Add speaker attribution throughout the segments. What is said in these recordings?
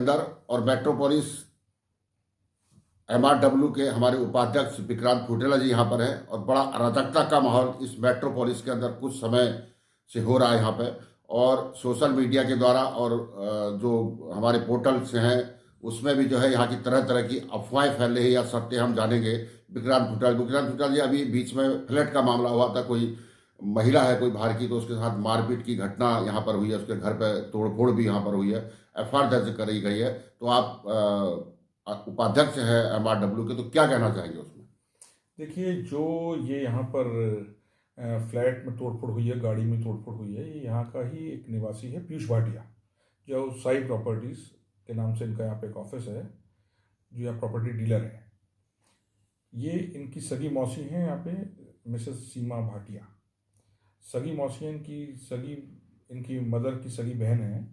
Speaker 1: अंदर और metropolis MRW के हमारे उपाध्यक्ष विक्रांत फुटेला जी यहाँ पर हैं और बड़ा अराजकता का माहौल इस मेट्रोपोलिस के अंदर कुछ समय से हो रहा है यहाँ पे। और सोशल मीडिया के द्वारा और जो हमारे पोर्टल से हैं उसमें भी जो है यहाँ की तरह तरह की अफवाहें फैल रही है या सत्य हम जानेंगे। विक्रांत फुटेला जी, अभी बीच में फ्लैट का मामला हुआ था, कोई महिला है कोई बाहर की, तो उसके साथ मारपीट की घटना यहाँ पर हुई है, उसके घर पे तोड़फोड़ भी यहाँ पर हुई है, FIR दर्ज करी गई है। तो आप उपाध्यक्ष है MRW के, तो क्या कहना चाहेंगे उसमें?
Speaker 2: देखिए, जो ये यहाँ पर फ्लैट में तोड़फोड़ हुई है, गाड़ी में तोड़फोड़ हुई है, ये यहाँ का ही एक निवासी है, पीयूष भाटिया, जो साई प्रॉपर्टीज़ के नाम से इनका यहाँ पे एक ऑफिस है, जो यहाँ प्रॉपर्टी डीलर है। ये इनकी सगी मौसी हैं यहाँ पे, मिसेस सीमा भाटिया। सगी मौसी हैं इनकी मदर की सगी बहन है।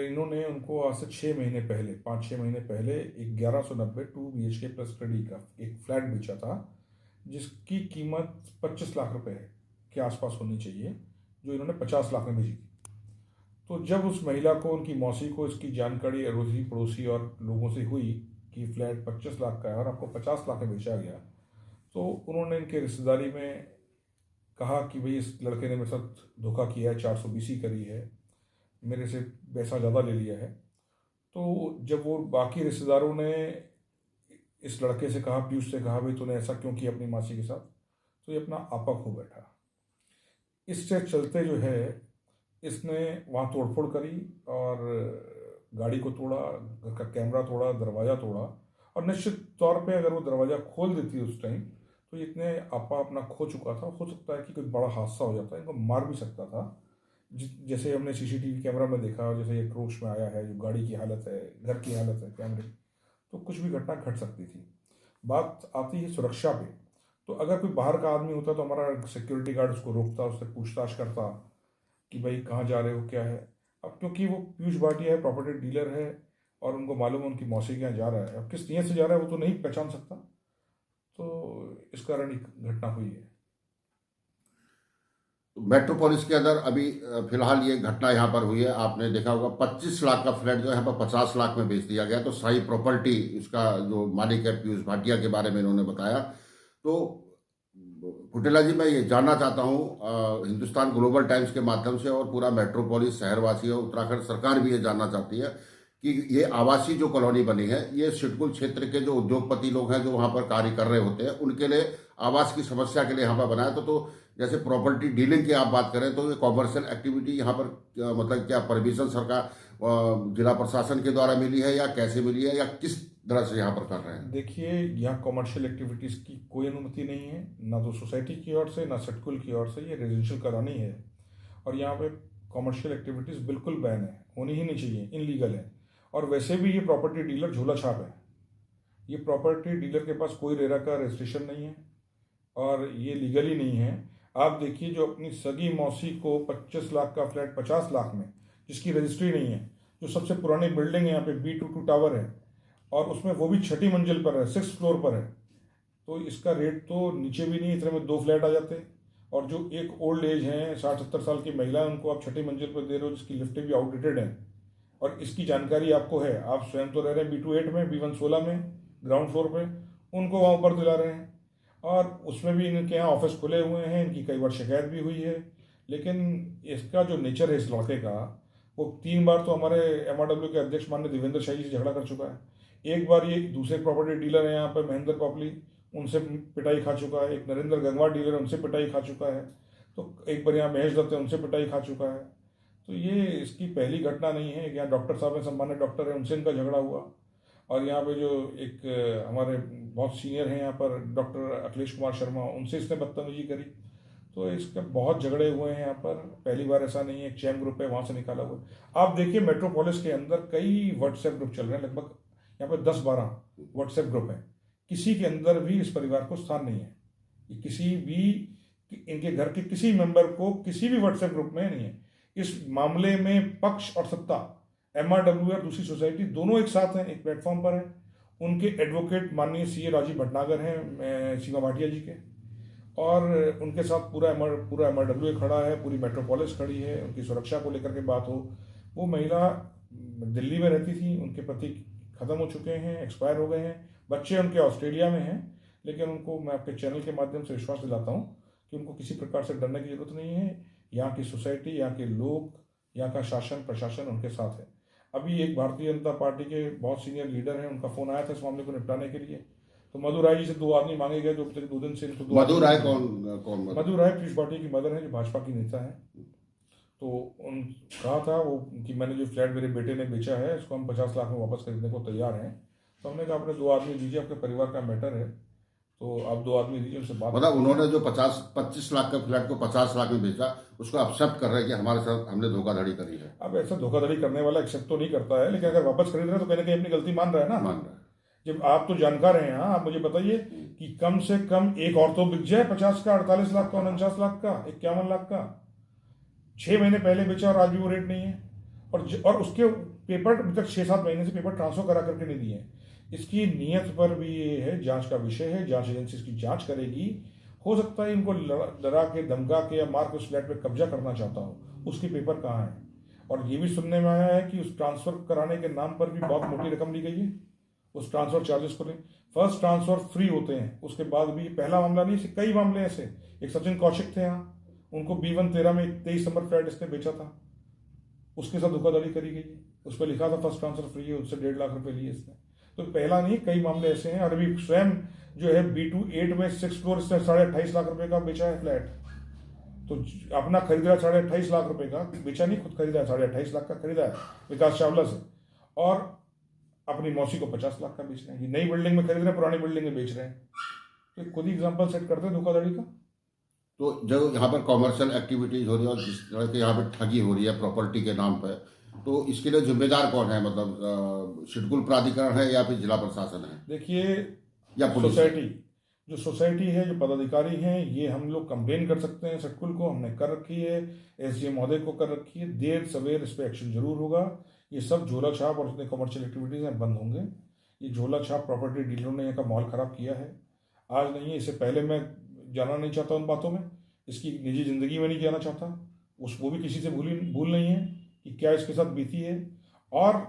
Speaker 2: इन्होंने उनको आज से 6 महीने पहले 5-6 महीने पहले एक 1190 2 BHK प्लस स्टडी का एक फ्लैट बेचा था, जिसकी कीमत 25 लाख रुपए के आसपास होनी चाहिए, जो इन्होंने 50 लाख में बेची थी। तो जब उस महिला को, उनकी मौसी को इसकी जानकारी अड़ोसी पड़ोसी और लोगों से हुई कि फ्लैट 25 लाख का है और आपको 50 लाख में बेचा गया, तो उन्होंने इनके रिश्तेदारी में कहा कि भाई इस लड़के ने मेरे साथ धोखा किया है, 420 करी है, मेरे से पैसा ज़्यादा ले लिया है। तो जब वो बाकी रिश्तेदारों ने इस लड़के से कहा, पीयूष से कहा, भाई तूने ऐसा क्यों किया अपनी मासी के साथ, तो ये अपना आपा खो बैठा। इससे चलते जो है इसने वहाँ तोड़फोड़ करी और गाड़ी को तोड़ा, घर का कैमरा तोड़ा, दरवाज़ा तोड़ा। और निश्चित तौर पे अगर वो दरवाज़ा खोल देती उस टाइम, तो इतने आपा अपना खो चुका था। हो सकता है कि कोई बड़ा हादसा हो जाता, इनको मार भी सकता था। जैसे हमने CCTV कैमरा में देखा, जैसे एक क्रोश में आया है, जो गाड़ी की हालत है, घर की हालत है कैमरे, तो कुछ भी घटना घट सकती थी। बात आती है सुरक्षा पे, तो अगर कोई बाहर का आदमी होता तो हमारा सिक्योरिटी गार्ड उसको रोकता, उससे पूछताछ करता कि भाई कहाँ जा रहे हो, क्या है। अब क्योंकि वो पीयूष भाटिया है, प्रॉपर्टी डीलर है, और उनको मालूम है उनकी मौसी के यहाँ जा रहा है, अब किस नीयत से जा रहा है वो तो नहीं पहचान सकता। तो इस कारण ही घटना हुई है।
Speaker 1: मेट्रोपोलिस के अंदर अभी फिलहाल ये घटना यहाँ पर हुई है, आपने देखा होगा 25 लाख का फ्लैट जो है यहाँ पर 50 लाख में बेच दिया गया। तो साई प्रॉपर्टी, इसका जो मालिक है पीयूष भाटिया के बारे में इन्होंने बताया। तो फुटेला जी, मैं ये जानना चाहता हूँ हिंदुस्तान ग्लोबल टाइम्स के माध्यम से, और पूरा मेट्रोपोलिस शहरवासी और उत्तराखंड सरकार भी ये जानना चाहती है कि ये आवासीय जो कॉलोनी बनी है, ये सिडकुल क्षेत्र के जो उद्योगपति लोग हैं जो वहाँ पर कार्य कर रहे होते हैं, उनके लिए आवास की समस्या के लिए यहाँ पर बनाया। तो जैसे प्रॉपर्टी डीलिंग की आप बात करें तो ये कॉमर्शियल एक्टिविटी यहाँ पर मतलब क्या परमिशन सरकार जिला प्रशासन के द्वारा मिली है या कैसे मिली है, या किस तरह से यहाँ पर कर रहे हैं?
Speaker 2: देखिए, यहाँ कॉमर्शियल एक्टिविटीज़ की कोई अनुमति नहीं है, ना तो सोसाइटी की ओर से, ना सिडकुल की ओर से। ये रेजिडेंशियल कॉलोनी है और यहाँ पे कॉमर्शियल एक्टिविटीज़ बिल्कुल बैन है, होनी ही नहीं चाहिए, इनलीगल है। और वैसे भी ये प्रॉपर्टी डीलर झोला छाप है। ये प्रॉपर्टी डीलर के पास कोई रेरा का रजिस्ट्रेशन नहीं है और ये लीगली नहीं है। आप देखिए, जो अपनी सगी मौसी को 25 लाख का फ्लैट 50 लाख में, जिसकी रजिस्ट्री नहीं है, जो सबसे पुरानी बिल्डिंग है यहाँ पे, B22 टावर है, और उसमें वो भी 6ठी मंजिल पर है, 6th फ्लोर पर है, तो इसका रेट तो नीचे भी नहीं, इतने में 2 फ्लैट आ जाते। और जो एक ओल्ड एज है, 60-70 साल की महिला है, उनको आप 6ठी मंजिल पर दे रहे हो, जिसकी लिफ्टें भी आउटडेटेड हैं। और इसकी जानकारी आपको है, आप स्वयं तो रह रहे हैं B28 में, B116 में, ग्राउंड फ्लोर पे, उनको वहाँ ऊपर दिला रहे हैं। और उसमें भी इनके यहाँ ऑफिस खुले हुए हैं, इनकी कई बार शिकायत भी हुई है। लेकिन इसका जो नेचर है इस लड़के का, वो 3 बार तो हमारे MRW के अध्यक्ष माननीय देवेंद्र शाही जी से झगड़ा कर चुका है। एक बार ये दूसरे प्रॉपर्टी डीलर है यहाँ पर महेंद्र कॉपली, उनसे पिटाई खा चुका है। एक नरेंद्र गंगवार डीलर है, उनसे पिटाई खा चुका है। तो एक बार यहाँ महेश दत्त है, उनसे पिटाई खा चुका है। तो ये इसकी पहली घटना नहीं है। यहाँ डॉक्टर साहब हैं, सम्मान्य डॉक्टर हैं, उनसे इनका झगड़ा हुआ। और यहाँ पे जो एक हमारे बहुत सीनियर हैं यहाँ पर, डॉक्टर अखिलेश कुमार शर्मा, उनसे इसने बदतमीजी करी। तो इसके बहुत झगड़े हुए हैं यहाँ पर, पहली बार ऐसा नहीं है। एक चैम ग्रुप है, वहाँ से निकाला हुआ है। आप देखिए, मेट्रोपोलिस के अंदर कई व्हाट्सएप ग्रुप चल रहे हैं, लगभग यहाँ पर 10-12 व्हाट्सएप ग्रुप हैं। किसी के अंदर भी इस परिवार को स्थान नहीं है। ये किसी भी इनके घर के किसी मेंबर को किसी भी व्हाट्सएप ग्रुप में नहीं है। इस मामले में पक्ष और सत्ता, MRW और दूसरी सोसाइटी दोनों एक साथ हैं, एक प्लेटफॉर्म पर है। उनके एडवोकेट माननीय CA राजीव भटनागर हैं सीमा भाटिया जी के, और उनके साथ पूरा MRW खड़ा है, पूरी मेट्रोपोलिस खड़ी है। उनकी सुरक्षा को लेकर के बात हो, वो महिला दिल्ली में रहती थी, उनके पति ख़त्म हो चुके हैं, एक्सपायर हो गए हैं, बच्चे उनके ऑस्ट्रेलिया में हैं, लेकिन उनको मैं आपके चैनल के माध्यम से विश्वास दिलाता हूँ कि उनको किसी प्रकार से डरने की ज़रूरत नहीं है। यहाँ की सोसाइटी, यहाँ के लोग, यहाँ का शासन प्रशासन उनके साथ है। अभी एक भारतीय जनता पार्टी के बहुत सीनियर लीडर हैं, उनका फ़ोन आया था इस मामले को निपटाने के लिए, तो मधु राय जी से 2 आदमी मांगे गए, जो पिछले 2 दिन से इनको
Speaker 1: मधु राय कौन
Speaker 2: मधु राय पीयूष भाटिया की मदर है, जो भाजपा की नेता है। तो उन कहा था वो कि मैंने जो फ्लैट मेरे बेटे ने बेचा है, इसको हम 50 लाख में वापस खरीदने को तैयार हैं। तो हमने कहा अपने 2 आदमी दीजिए, आपके परिवार का मैटर है, तो आप 2 आदमी दीजिए, उनसे बात।
Speaker 1: मतलब उन्होंने जो 25 लाख का फ्लैट को 50 लाख में बेचा, उसको एक्सेप्ट कर रहे हैं कि हमारे साथ हमने धोखाधड़ी करी है।
Speaker 2: अब ऐसा धोखाधड़ी करने वाला एक्सेप्ट तो नहीं करता है, लेकिन अगर वापस खरीद रहे हैं तो कहीं ना कहीं अपनी गलती मान रहा है ना।
Speaker 1: मान रहा है।
Speaker 2: जब आप तो जानकार हैं, हाँ, आप मुझे बताइए कि कम से कम एक और तो बिक जाए 50 का, 48 लाख का, 49 लाख का, 51 लाख का। 6 महीने पहले बेचा और आज भी वो रेट नहीं है, और उसके पेपर अभी तक 6-7 महीने से पेपर ट्रांसफर करा करके नहीं दिए हैं। इसकी नीयत पर भी ये है, जांच का विषय है, जांच एजेंसी इसकी जांच करेगी। हो सकता है इनको डरा के, धमका के या मार के उस फ्लैट पे कब्जा करना चाहता हो, उसके पेपर कहाँ हैं। और ये भी सुनने में आया है कि उस ट्रांसफर कराने के नाम पर भी बहुत मोटी रकम ली गई है, उस ट्रांसफर चार्जेस को। फर्स्ट ट्रांसफर फ्री होते हैं, उसके बाद भी पहला मामला नहीं, कई मामले ऐसे। एक सचिन कौशिक थे यहाँ, उनको B113 में 23 नंबर फ्लैट इसने बेचा था, उसके साथ धोखाधड़ी करी गई है, उस पर लिखा था फर्स्ट ट्रांसफर फ्री है, उससे 1.5 लाख रुपए लिए इसने। तो पहला नहीं, कई मामले ऐसे हैं। और अभी स्वयं जो है B28 में 6 फ्लोर इसने 28.5 लाख रुपए का बेचा है फ्लैट। तो अपना खरीदा 28.5 लाख रुपए का, बेचा नहीं, खुद खरीदा है, 28.5 लाख का खरीदा है विकास चावला से, और अपनी मौसी को 50 लाख का बेच रहे हैं। नई बिल्डिंग में खरीद रहे हैं, पुरानी बिल्डिंग में बेच रहे हैं। तो खुद ही एग्जाम्पल सेट करते हैं धोखाधड़ी का।
Speaker 1: तो जो यहाँ पर कॉमर्शियल एक्टिविटीज हो रही है और जिस तरह के यहाँ पर ठगी हो रही है प्रॉपर्टी के नाम पर, तो इसके लिए जिम्मेदार कौन है? मतलब शेड्यूल प्राधिकरण है या फिर जिला प्रशासन है?
Speaker 2: देखिए,
Speaker 1: या पुलिस?
Speaker 2: सोसाइटी है, जो पदाधिकारी हैं, ये हम लोग कंप्लेन कर सकते हैं शेड्यूल को, हमने कर रखी है, SDM महोदय को कर रखी है। देर सवेर इस पर एक्शन जरूर होगा। ये सब झोला छाप और जितने कमर्शियल एक्टिविटीज हैं बंद होंगे। ये झोला छाप प्रॉपर्टी डीलरों ने यहाँ का माहौल खराब किया है, आज नहीं है, इससे पहले मैं जाना नहीं चाहता उन बातों में, इसकी निजी जिंदगी में नहीं जाना चाहता, वो भी किसी से भूल नहीं है कि क्या इसके साथ बीती है। और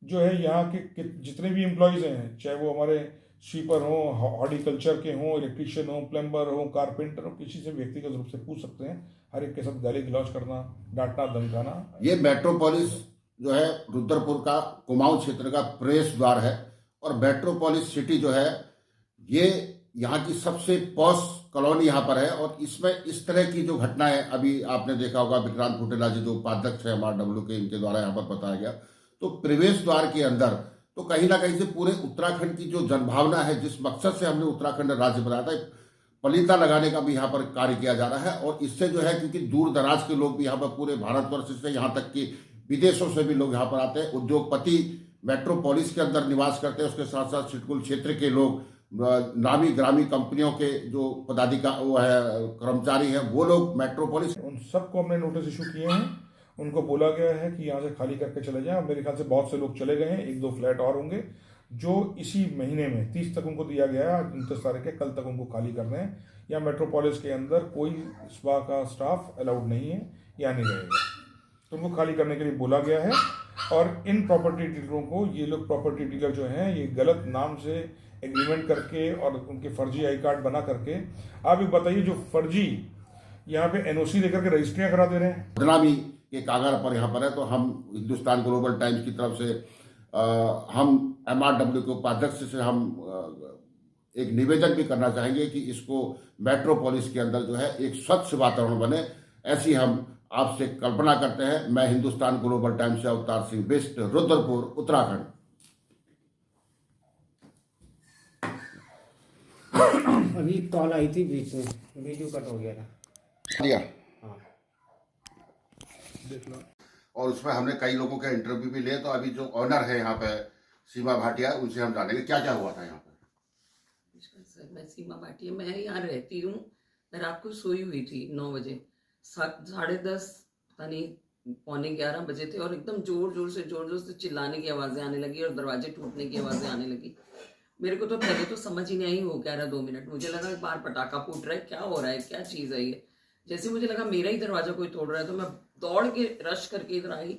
Speaker 2: जो है यहाँ के जितने भी एम्प्लॉयज़ हैं, चाहे वो हमारे स्वीपर हों, हॉर्टिकल्चर के हों, इलेक्ट्रीशियन हों, प्लम्बर हों, कारपेंटर हों, किसी से व्यक्तिगत रूप से पूछ सकते हैं। हर एक के साथ गाली गलौज करना, डांटना, धमकाना।
Speaker 1: ये मेट्रोपोलिस जो है रुद्रपुर का कुमाऊं क्षेत्र का प्रवेश द्वार है, और मेट्रोपोलिस सिटी जो है ये यहाँ की सबसे पॉश कॉलोनी यहाँ पर है। और इसमें इस तरह की जो घटनाएं, अभी आपने देखा होगा विक्रांत फुटेला जी जो उपाध्यक्ष है MRW के, इनके द्वारा यहाँ पर बताया गया, तो प्रवेश द्वार के अंदर तो कहीं ना कहीं से पूरे उत्तराखंड की जो जनभावना है, जिस मकसद से हमने उत्तराखंड राज्य बनाया था, पलीता लगाने का भी यहाँ पर कार्य किया जा रहा है। और इससे जो है, क्योंकि दूर दराज के लोग भी यहाँ पर पूरे भारतवर्ष से, यहाँ तक कि विदेशों से भी लोग यहाँ पर आते हैं, उद्योगपति मेट्रोपोलिस के अंदर निवास करते हैं, उसके साथ साथ सिडकुल क्षेत्र के लोग, नामी ग्रामी कंपनियों के जो पदाधिकारी वो है कर्मचारी हैं, वो लोग मेट्रोपोलिस,
Speaker 2: उन सबको हमने नोटिस इशू किए हैं। उनको बोला गया है कि यहाँ से खाली करके चले जाएं। और मेरे ख्याल से बहुत से लोग चले गए हैं, 1-2 फ्लैट और होंगे जो इसी महीने में 30 तक उनको दिया गया है, 29 तारीख के, कल तक उनको खाली करना है। या मेट्रोपोलिस के अंदर कोई स्पा का स्टाफ अलाउड नहीं है, या नहीं रहेगा, तो उनको खाली करने के लिए बोला गया है। और इन प्रॉपर्टी डीलरों को, ये लोग प्रॉपर्टी डीलर जो हैं, ये गलत नाम से एग्रीमेंट करके और उनके फर्जी आई कार्ड बना करके, आप ये बताइए, जो फर्जी यहाँ पे NOC लेकर के रजिस्ट्रियाँ करा दे रहे हैं,
Speaker 1: बदनामी के कागार पर यहाँ पर है। तो हम हिंदुस्तान ग्लोबल टाइम्स की तरफ से हम MRW के उपाध्यक्ष से हम एक निवेदन भी करना चाहेंगे कि इसको मेट्रोपोलिस के अंदर जो है एक स्वच्छ वातावरण बने, ऐसी हम आपसे कल्पना करते हैं। मैं हिंदुस्तान ग्लोबल टाइम्स से अवतार सिंह बिष्ट, रुद्रपुर, उत्तराखंड।
Speaker 3: अभी कॉल आई थी, बीच में वीडियो कट हो गया था। हाँ,
Speaker 2: देख लो।
Speaker 1: और उसमें हमने कई लोगों के इंटरव्यू भी लिए। तो अभी जो ऑनर है यहाँ पे सीमा भाटिया, उनसे हम जानेंगे क्या क्या हुआ था यहाँ पे।
Speaker 4: सर, मैं सीमा भाटिया, मैं यहाँ रहती हूँ। मैं रात को सोई हुई थी 9 बजे, 10:30 पता नहीं 11:15 बजे थे, और एकदम जोर जोर से चिल्लाने की आवाज़ें आने लगी और दरवाजे टूटने की आवाज़ें आने लगी। मेरे को तो पहले तो समझ ही नहीं आई, हो क्या रहा 2 मिनट, मुझे लगा एक बार पटाखा फूट रहा है, क्या हो रहा है, क्या चीज़ है ये। जैसे मुझे लगा मेरा ही दरवाजा कोई तोड़ रहा है, तो मैं दौड़ के रश करके इधर आई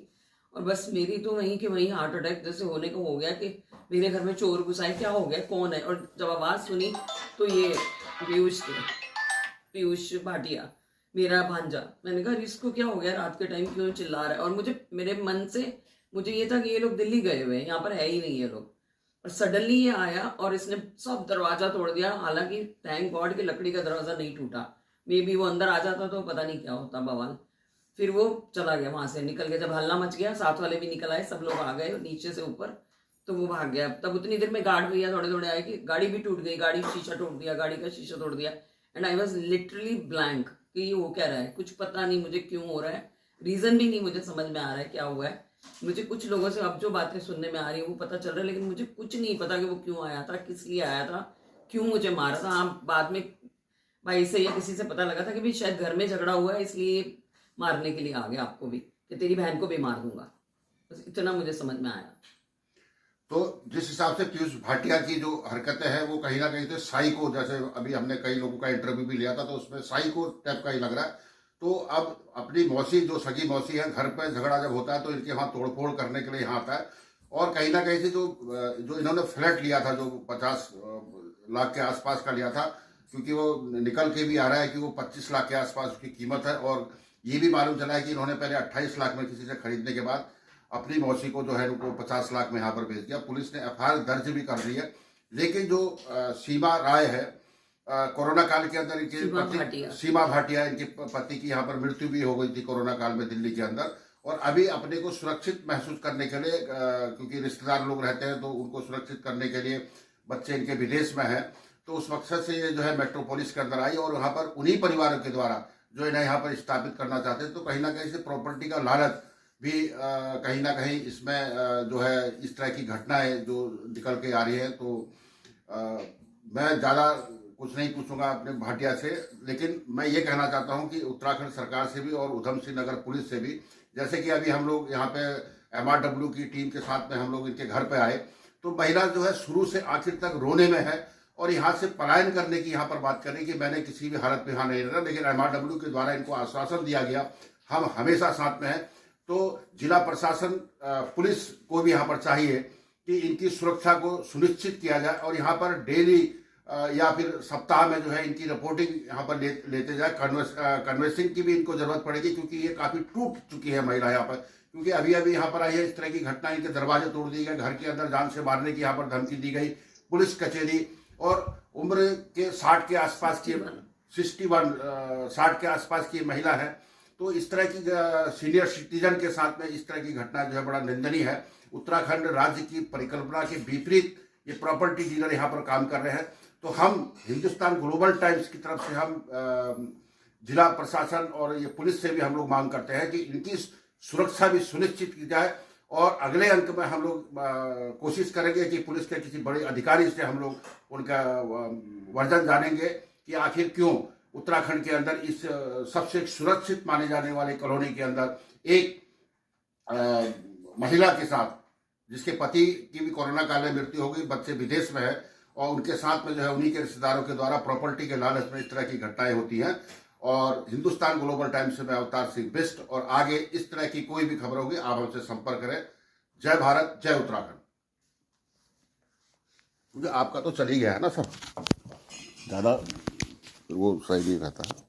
Speaker 4: और बस मेरी तो वहीं के वहीं हार्ट अटैक जैसे होने को हो गया कि मेरे घर में चोर घुसा है, क्या हो गया, कौन है। और जब आवाज़ सुनी तो ये पीयूष थे, पीयूष भाटिया, मेरा भांजा। मैंने कहा इसको क्या हो गया, रात के टाइम क्यों चिल्ला रहा है। और मुझे मेरे मन से मुझे ये था कि ये लोग दिल्ली गए हुए हैं, यहाँ पर है ही नहीं ये लोग। और सडनली ये आया और इसने सब दरवाजा तोड़ दिया। हालांकि थैंक गॉड कि लकड़ी का दरवाजा नहीं टूटा, मे बी वो अंदर आ जाता तो पता नहीं क्या होता बवाल। फिर वो चला गया वहां से निकल के। जब हल्ला मच गया, साथ वाले भी निकल आए, सब लोग आ गए नीचे से ऊपर, तो वो भाग गया। तब उतनी देर में गार्ड भैया थोड़े थोड़े आए कि गाड़ी भी टूट गई, गाड़ी शीशा तोड़ दिया, गाड़ी का शीशा तोड़ दिया। And I was literally blank कि ये हो क्या रहा है, कुछ पता नहीं मुझे क्यों हो रहा है, रीजन भी नहीं मुझे समझ में आ रहा है क्या हुआ है। मुझे कुछ लोगों से अब जो बातें सुनने में आ रही है वो पता चल रहा है, लेकिन मुझे कुछ नहीं पता कि वो क्यों आया था, किस लिए आया था, क्यों मुझे मारा था। हाँ, बाद में भाई से या किसी से पता लगा था कि भी शायद घर में झगड़ा हुआ है, इसलिए मारने के लिए आ गया आपको भी, कि तेरी बहन को भी मार दूंगा। बस इतना मुझे समझ में आया।
Speaker 1: तो जिस हिसाब से पीयूष भाटिया की जो हरकतें हैं वो कहीं ना कहीं से साइको, जैसे अभी हमने कई लोगों का इंटरव्यू भी लिया था तो उसमें साइको टाइप का ही लग रहा है। तो अब अपनी मौसी, जो सगी मौसी है, घर पर झगड़ा जब होता है तो इनके वहाँ तोड़फोड़ करने के लिए यहाँ आता है। और कहीं ना कहीं से जो इन्होंने फ्लैट लिया था, जो 50 लाख के आसपास का लिया था, क्योंकि वो निकल के भी आ रहा है कि वो 25 लाख के आसपास उसकी कीमत है। और ये भी मालूम चला है कि इन्होंने पहले 28 लाख में किसी से खरीदने के बाद अपनी मौसी को जो है उनको 50 लाख में यहाँ पर भेज दिया। पुलिस ने एफआईआर दर्ज भी कर दी है। लेकिन जो सीमा राय है, कोरोना काल के अंदर इनके पति, सीमा भाटिया, इनके पति की यहाँ पर मृत्यु भी हो गई थी कोरोना काल में दिल्ली के अंदर। और अभी अपने को सुरक्षित महसूस करने के लिए, क्योंकि रिश्तेदार लोग रहते हैं तो उनको सुरक्षित करने के लिए, बच्चे इनके विदेश में हैं, तो उस मकसद से ये जो है मेट्रोपोलिस के अंदर आई। और यहाँ पर उन्हीं परिवारों के द्वारा जो इन्हें यहाँ पर स्थापित करना चाहते हैं। तो कहीं ना कहीं से प्रॉपर्टी का लालच भी कहीं ना कहीं इसमें जो है इस तरह की घटनाएं जो निकल के आ रही है। तो मैं ज़्यादा कुछ नहीं पूछूंगा अपने भाटिया से, लेकिन मैं ये कहना चाहता हूं कि उत्तराखंड सरकार से भी और उधम सिंह नगर पुलिस से भी, जैसे कि अभी हम लोग यहाँ पे MRW की टीम के साथ में हम लोग इनके घर पे आए, तो महिला जो है शुरू से आखिर तक रोने में है और यहाँ से पलायन करने की यहाँ पर बात करें कि मैंने किसी भी हालत में यहाँ नहीं रहना। लेकिन MRW के द्वारा इनको आश्वासन दिया गया हम हमेशा साथ में हैं। तो जिला प्रशासन, पुलिस को भी यहाँ पर चाहिए कि इनकी सुरक्षा को सुनिश्चित किया जाए और यहाँ पर डेली या फिर सप्ताह में जो है इनकी रिपोर्टिंग यहाँ पर लेते जाए। कन्वेंसिंग की भी इनको जरूरत पड़ेगी, क्योंकि ये काफ़ी टूट चुकी है महिला यहाँ पर। क्योंकि अभी अभी यहाँ पर आई है इस तरह की घटना, इनके दरवाजे तोड़ दिए गए, घर के अंदर जान से मारने की यहाँ पर धमकी दी गई, पुलिस कचहरी। और उम्र के 60 के आसपास की 60 के आसपास की महिला है। तो इस तरह की सीनियर सिटीजन के साथ में इस तरह की घटना जो है बड़ा निंदनीय है। उत्तराखंड राज्य की परिकल्पना के विपरीत ये प्रॉपर्टी डीलर यहाँ पर काम कर रहे हैं। तो हम हिंदुस्तान ग्लोबल टाइम्स की तरफ से हम जिला प्रशासन और ये पुलिस से भी हम लोग मांग करते हैं कि इनकी सुरक्षा भी सुनिश्चित की जाए। और अगले अंक में हम लोग कोशिश करेंगे कि पुलिस के किसी बड़े अधिकारी से हम लोग उनका वर्जन जानेंगे कि आखिर क्यों उत्तराखंड के अंदर इस सबसे सुरक्षित माने जाने वाले कॉलोनी के अंदर एक महिला के साथ, जिसके पति की भी कोरोना काल में मृत्यु हो गई, बच्चे विदेश में है, और उनके साथ में जो है उन्हीं के रिश्तेदारों के द्वारा प्रॉपर्टी के लालच में इस तरह की घटनाएं होती हैं। और हिंदुस्तान ग्लोबल टाइम्स से मैं अवतार सिंह बिष्ट, और आगे इस तरह की कोई भी खबर होगी आप हमसे संपर्क करें। जय भारत, जय उत्तराखंड। क्योंकि आपका तो चल ही गया है ना सब, ज़्यादा वो सही नहीं रहता है।